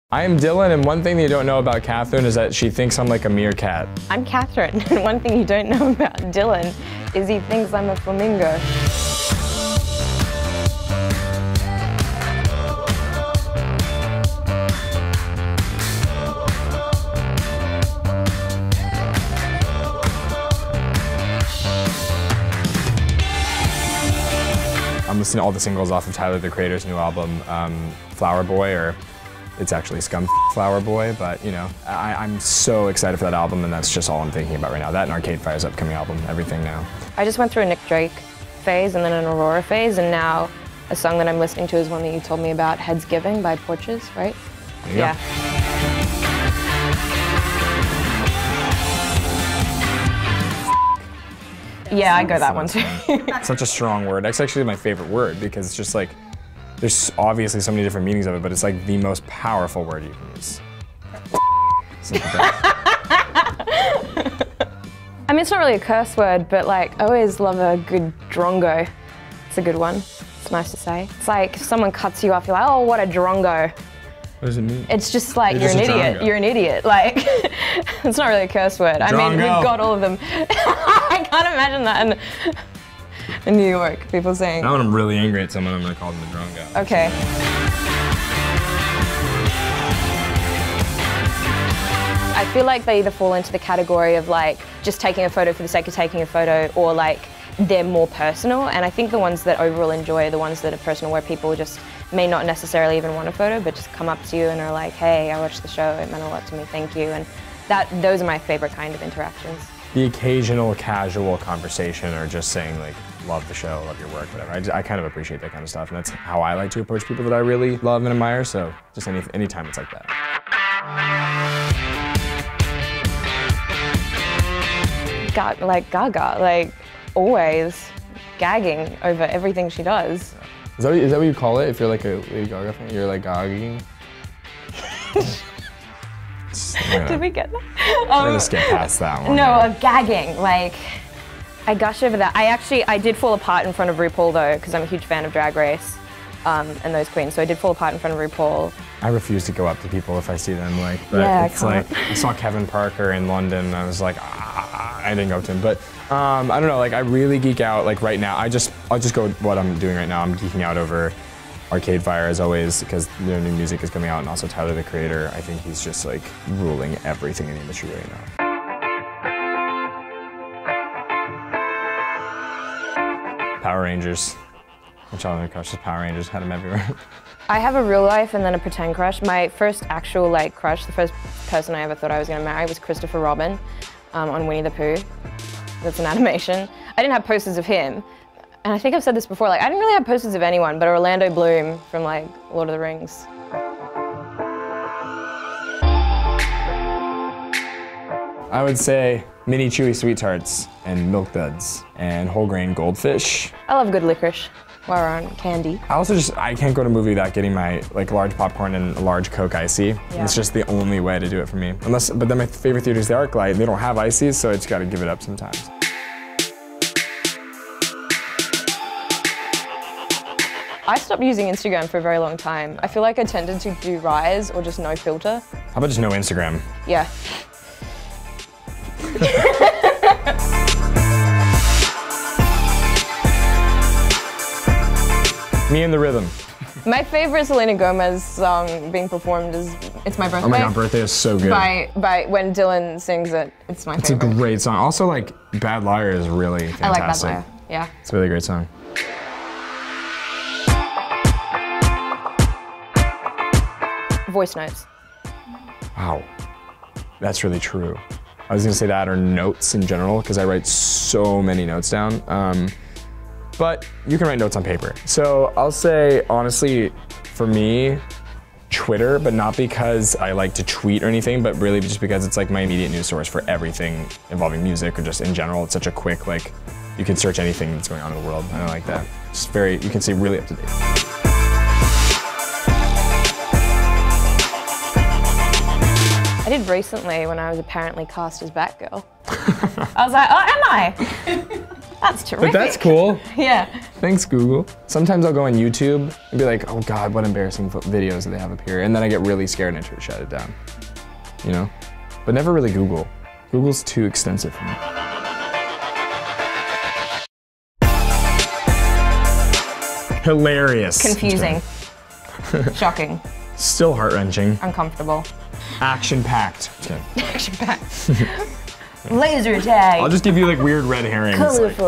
I am Dylan, and one thing that you don't know about Katherine is that she thinks I'm like a meerkat. I'm Katherine, and one thing you don't know about Dylan is he thinks I'm a flamingo. I'm listening to all the singles off of Tyler, the Creator's new album, Flower Boy, or it's actually Scum Flower Boy, but you know, I'm so excited for that album, and that's just all I'm thinking about right now. That and Arcade Fire's upcoming album, everything now. I just went through a Nick Drake phase and then an Aurora phase, and now a song that I'm listening to is one that you told me about, Heads Giving by Porches, right? Yeah. Yeah, I go that one too. Such a strong word. That's actually my favorite word because it's just like, there's obviously so many different meanings of it, but it's like the most powerful word you can use. I mean, it's not really a curse word, but like, I always love a good drongo. It's a good one. It's nice to say. It's like if someone cuts you off, you're like, oh, what a drongo. What does it mean? It's just like, you're an idiot. You're an idiot. Like, it's not really a curse word. I mean, we've got all of them. I can't imagine that in New York, people saying. Now when I'm really angry at someone, I'm gonna call them a drongo. Okay. I feel like they either fall into the category of like just taking a photo for the sake of taking a photo, or like they're more personal. And I think the ones that overall enjoy are the ones that are personal, where people just may not necessarily even want a photo, but just come up to you and are like, hey, I watched the show, it meant a lot to me, thank you. And those are my favorite kind of interactions. The occasional casual conversation, or just saying like, love the show, love your work, whatever. I kind of appreciate that kind of stuff, and that's how I like to approach people that I really love and admire, so just anytime it's like that. Like Gaga, like always gagging over everything she does. Is that what you call it if you're like a Lady Gaga fan? You're like gagging? Did we get that? We're gonna skip past that one. No, gagging, like, I gush over that. I did fall apart in front of RuPaul though, because I'm a huge fan of Drag Race and those queens, so I did fall apart in front of RuPaul. I refuse to go up to people if I see them, like, but yeah, it's like, I saw Kevin Parker in London, and I was like, I didn't go up to him, but I don't know, like, I really geek out, like, right now. I'll just go with what I'm doing right now. I'm geeking out over Arcade Fire, as always, because their new music is coming out, and also Tyler, the Creator. I think he's just, like, ruling everything in the industry right now. Power Rangers. My childhood crush is Power Rangers, had them everywhere. I have a real life and then a pretend crush. My first actual like crush, the first person I ever thought I was gonna marry was Christopher Robin on Winnie the Pooh. That's an animation. I didn't have posters of him, and I think I've said this before, like I didn't really have posters of anyone, but Orlando Bloom from like Lord of the Rings. I would say mini chewy sweet tarts and milk duds and whole grain goldfish. I love good licorice while we're on candy. I can't go to a movie without getting my like large popcorn and a large Coke Icy. Yeah. It's just the only way to do it for me. But then my favorite theater is the ArcLight. They don't have ices, so I just gotta give it up sometimes. I stopped using Instagram for a very long time. I feel like I tended to do Rise or just no filter. How about just no Instagram? Yeah. Me and the Rhythm. My favorite Selena Gomez song being performed is It's My Birthday. Oh my god, Birthday is so good. By when Dylan sings it, it's my favorite. It's a great song. Also, like, Bad Liar is really fantastic. I like Bad Liar, yeah. It's a really great song. Voice notes. Wow, that's really true. I was gonna say that, or notes in general, because I write so many notes down. But you can write notes on paper. So I'll say, honestly, for me, Twitter, but not because I like to tweet or anything, but really just because it's like my immediate news source for everything involving music or just in general. It's such a quick, like, you can search anything that's going on in the world. I like that. It's very, you can stay really up to date. I did recently when I was apparently cast as Batgirl. I was like, oh, am I? That's terrific. But that's cool. Yeah. Thanks, Google. Sometimes I'll go on YouTube and be like, oh God, what embarrassing videos that they have up here. And then I get really scared and I try to shut it down, you know? But never really Google. Google's too extensive for me. Hilarious. Confusing. Shocking. Still heart-wrenching. Uncomfortable. Action-packed. Action-packed. Laser tag. I'll just give you like weird red herrings. Colorful.